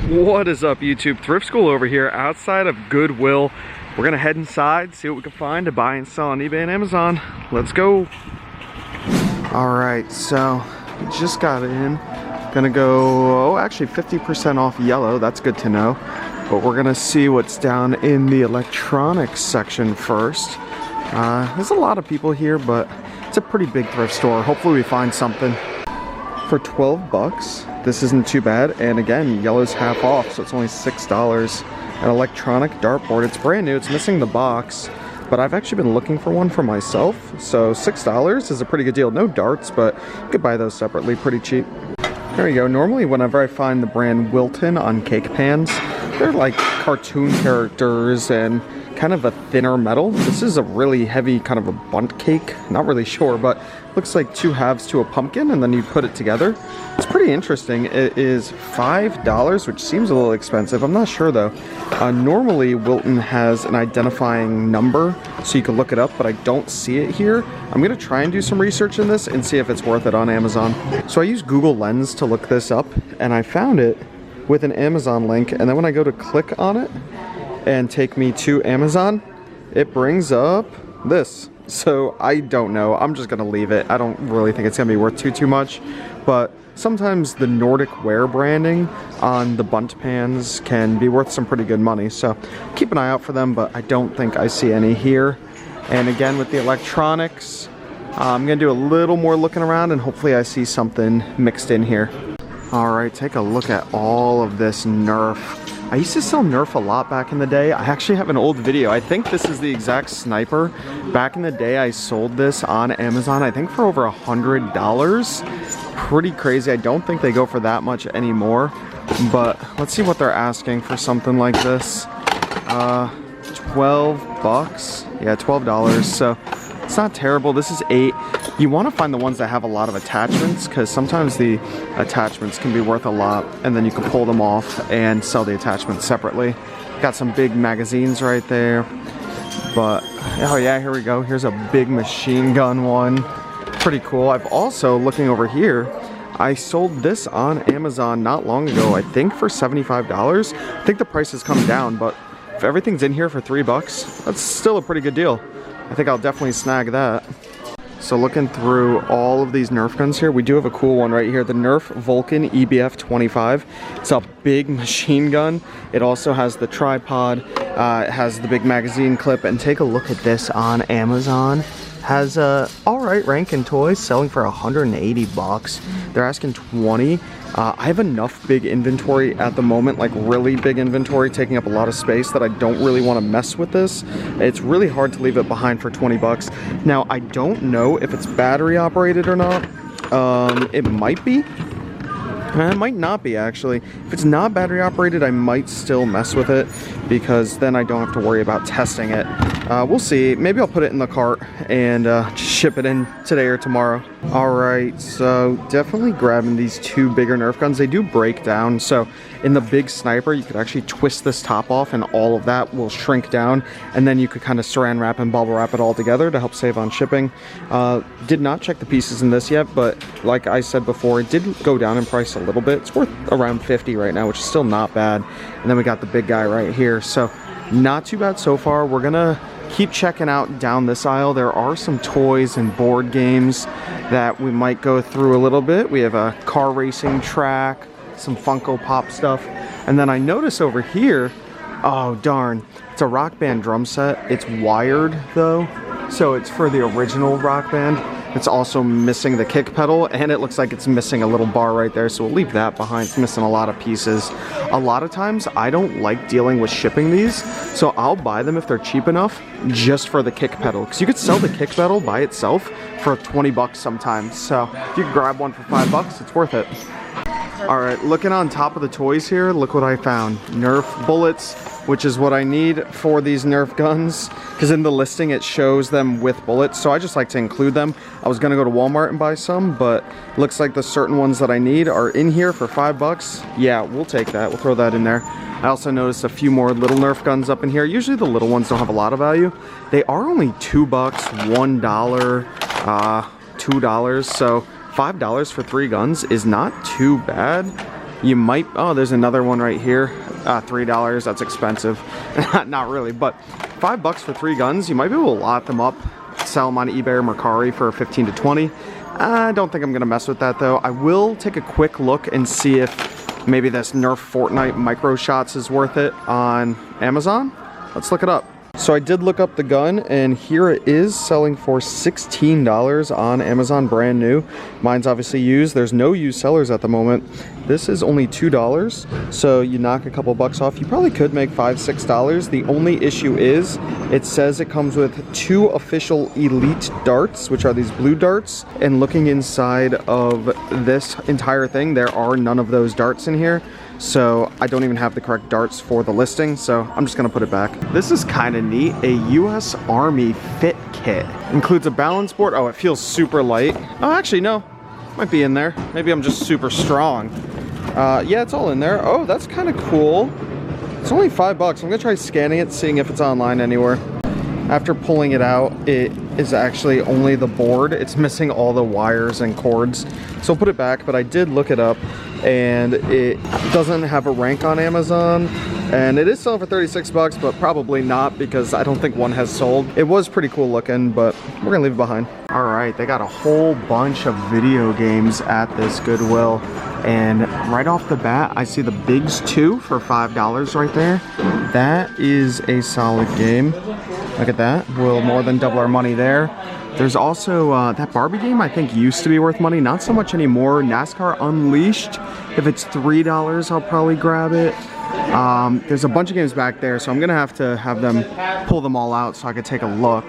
What is up, YouTube? Thrift School over here outside of Goodwill. We're gonna head inside, see what we can find to buy and sell on eBay and Amazon. Let's go. All right, so we just got in. Gonna go, actually 50% off yellow. That's good to know. But we're gonna see what's down in the electronics section first. There's a lot of people here, but it's a pretty big thrift store. Hopefully we find something. For 12 bucks, this isn't too bad. And again, yellow's half off, so it's only $6. An electronic dartboard. It's brand new, it's missing the box, but I've actually been looking for one for myself. So $6 is a pretty good deal. No darts, but you could buy those separately, pretty cheap. There you go. Normally whenever I find the brand Wilton on cake pans, they're like cartoon characters and kind of a thinner metal. This is a really heavy kind of a bundt cake. Not really sure, but looks like two halves to a pumpkin and then you put it together. It's pretty interesting. It is $5, which seems a little expensive. I'm not sure though. Normally Wilton has an identifying number so you can look it up, but I don't see it here. I'm gonna try and do some research in this and see if it's worth it on Amazon. So I used Google Lens to look this up and I found it with an Amazon link, and then when I go to click on it and take me to Amazon, it brings up this. So I don't know. I'm just gonna leave it. I don't really think it's gonna be worth too much, but sometimes the Nordic Ware branding on the bundt pans can be worth some pretty good money. So keep an eye out for them, but I don't think I see any here. And again, with the electronics, I'm gonna do a little more looking around and hopefully I see something mixed in here. All right, take a look at all of this NERF. I used to sell NERF a lot back in the day. I actually have an old video. I think this is the exact sniper. Back in the day, I sold this on Amazon, I think for over $100. Pretty crazy. I don't think they go for that much anymore. But let's see what they're asking for something like this. 12 bucks. Yeah, $12. So it's not terrible. This is 8. You want to find the ones that have a lot of attachments because sometimes the attachments can be worth a lot and then you can pull them off and sell the attachments separately. Got some big magazines right there. But oh yeah, here we go. Here's a big machine gun one. Pretty cool. I've also, looking over here, I sold this on Amazon not long ago, I think for $75. I think the price has come down, but if everything's in here for $3, that's still a pretty good deal. I think I'll definitely snag that. So looking through all of these Nerf guns here, we do have a cool one right here, the Nerf Vulcan EBF 25. It's a big machine gun. It also has the tripod, it has the big magazine clip, and take a look at this on Amazon. Has a alright rank in toys, selling for 180 bucks. They're asking 20. I have enough big inventory at the moment, like really big inventory, taking up a lot of space that I don't really want to mess with this. It's really hard to leave it behind for 20 bucks. Now, I don't know if it's battery operated or not. It might be. It might not be, actually. If it's not battery operated, I might still mess with it because then I don't have to worry about testing it. We'll see. Maybe I'll put it in the cart and just ship it in today or tomorrow. Alright, so definitely grabbing these two bigger Nerf guns. They do break down, so in the big sniper, you could actually twist this top off and all of that will shrink down, and then you could kind of saran wrap and bubble wrap it all together to help save on shipping. Did not check the pieces in this yet, but like I said before, it did go down in price a little bit. It's worth around 50 right now, which is still not bad. And then we got the big guy right here, so not too bad so far. We're gonna keep checking out down this aisle. There are some toys and board games that we might go through a little bit. We have a car racing track, some Funko Pop stuff, and then I notice over here, oh darn, it's a Rock Band drum set. It's wired though, so it's for the original Rock Band. It's also missing the kick pedal, and it looks like it's missing a little bar right there, so we'll leave that behind. It's missing a lot of pieces. A lot of times, I don't like dealing with shipping these, so I'll buy them if they're cheap enough just for the kick pedal, because you could sell the kick pedal by itself for 20 bucks sometimes, so if you can grab one for 5 bucks, it's worth it. Alright, looking on top of the toys here, look what I found. Nerf bullets, which is what I need for these Nerf guns, because in the listing it shows them with bullets, so I just like to include them. I was gonna go to Walmart and buy some, but looks like the certain ones that I need are in here for 5 bucks. Yeah, we'll take that. We'll throw that in there. I also noticed a few more little Nerf guns up in here. Usually the little ones don't have a lot of value. They are only $2, $1, $2, so $5 for 3 guns is not too bad. You might, oh, there's another one right here. $3, that's expensive. Not really, but $5 for 3 guns. You might be able to lot them up, sell them on eBay or Mercari for 15 to 20. I don't think I'm gonna mess with that though. I will take a quick look and see if maybe this NERF Fortnite micro shots is worth it on Amazon. Let's look it up. So I did look up the gun, and here it is, selling for $16 on Amazon, brand new. Mine's obviously used. There's no used sellers at the moment. This is only $2, so you knock a couple bucks off. You probably could make $5, $6. The only issue is it says it comes with 2 official elite darts, which are these blue darts. And looking inside of this entire thing, there are none of those darts in here. So I don't even have the correct darts for the listing, so I'm just gonna put it back. This is kind of neat. A US Army fit kit. Includes a balance board. Oh, it feels super light. Oh, actually, no. Might be in there. Maybe I'm just super strong. Yeah, it's all in there. Oh, that's kind of cool. It's only $5. I'm gonna try scanning it, seeing if it's online anywhere. After pulling it out, it is actually only the board. It's missing all the wires and cords. So I'll put it back, but I did look it up, and it doesn't have a rank on Amazon. And it is selling for $36, but probably not, because I don't think one has sold. It was pretty cool looking, but we're gonna leave it behind. All right, they got a whole bunch of video games at this Goodwill. And right off the bat, I see the Bigs 2 for $5 right there. That is a solid game. Look at that, we'll more than double our money there. There's also that Barbie game I think used to be worth money, not so much anymore. NASCAR Unleashed, if it's $3, I'll probably grab it. There's a bunch of games back there, so I'm gonna have to have them pull them all out so I could take a look.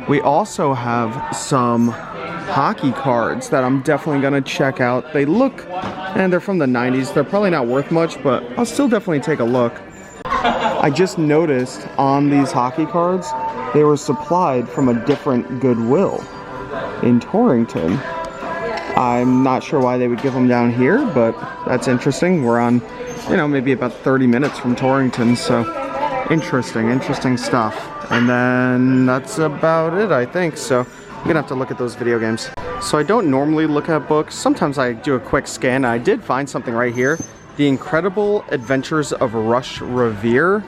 We also have some hockey cards that I'm definitely gonna check out. They look, and they're from the 90s. They're probably not worth much, but I'll still definitely take a look. I just noticed on these hockey cards, they were supplied from a different Goodwill in Torrington. I'm not sure why they would give them down here, but that's interesting. We're on, you know, maybe about 30 minutes from Torrington, so interesting stuff. And then that's about it, I think. So I'm gonna have to look at those video games. So I don't normally look at books. Sometimes I do a quick scan. I did find something right here. The Incredible Adventures of Rush Revere.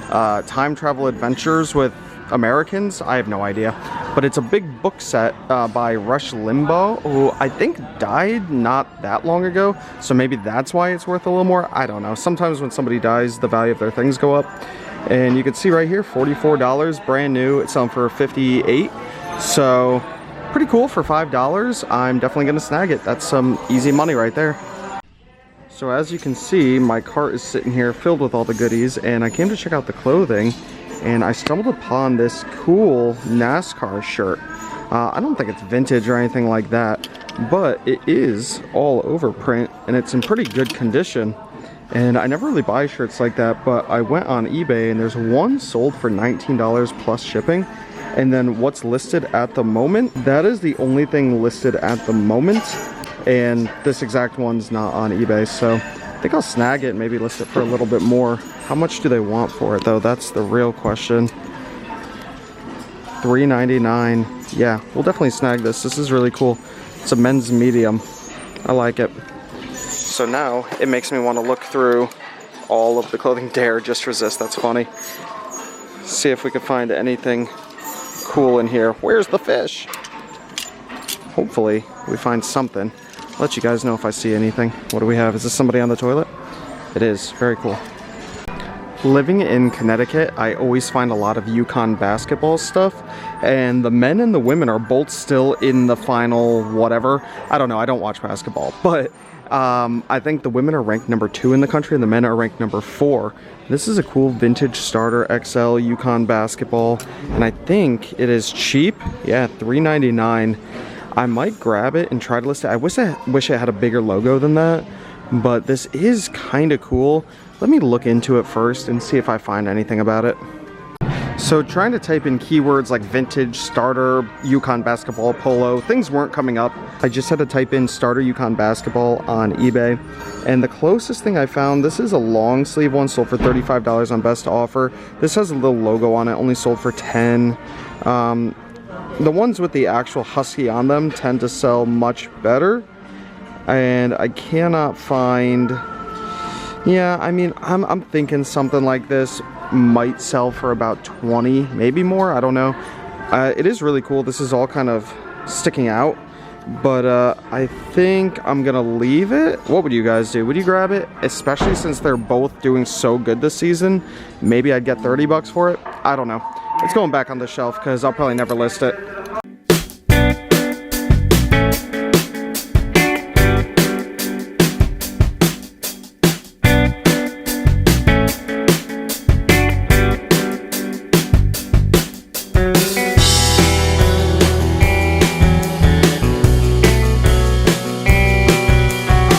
Time travel adventures with Americans. I have no idea. But it's a big book set by Rush Limbaugh, who I think died not that long ago. So maybe that's why it's worth a little more. I don't know. Sometimes when somebody dies, the value of their things go up. And you can see right here, $44, brand new. It's selling for $58. So pretty cool for $5. I'm definitely gonna snag it. That's some easy money right there. So as you can see, my cart is sitting here filled with all the goodies, and I came to check out the clothing, and I stumbled upon this cool NASCAR shirt. I don't think it's vintage or anything like that, but it is all over print, and it's in pretty good condition. And I never really buy shirts like that, but I went on eBay, and there's one sold for $19 plus shipping. And then what's listed at the moment, that is the only thing listed at the moment. And this exact one's not on eBay, so I think I'll snag it and maybe list it for a little bit more. How much do they want for it though? That's the real question. $3.99. Yeah, we'll definitely snag this. This is really cool. It's a men's medium. I like it. So now it makes me want to look through all of the clothing. Dare just resist. That's funny. See if we can find anything cool in here. Where's the fish? Hopefully we find something. I'll let you guys know if I see anything. What do we have? Is this somebody on the toilet? It is. Very cool. Living in Connecticut, I always find a lot of UConn basketball stuff, and the men and the women are both still in the final whatever. I don't know. I don't watch basketball, but I think the women are ranked number 2 in the country and the men are ranked number 4. This is a cool vintage starter XL UConn basketball, and I think it is cheap. Yeah, $3.99. I might grab it and try to list it. I wish it had a bigger logo than that, but this is kind of cool. Let me look into it first and see if I find anything about it. So trying to type in keywords like vintage, starter, UConn basketball, polo, things weren't coming up. I just had to type in starter UConn basketball on eBay. And the closest thing I found, this is a long sleeve one, sold for $35 on best offer. This has a little logo on it, only sold for $10. The ones with the actual Husky on them tend to sell much better. And I cannot find Yeah, I mean, I'm thinking something like this might sell for about 20, maybe more, I don't know. It is really cool. This is all kind of sticking out, but I think I'm gonna leave it. What would you guys do? Would you grab it? Especially since they're both doing so good this season. Maybe I'd get 30 bucks for it. I don't know. It's going back on the shelf because I'll probably never list it.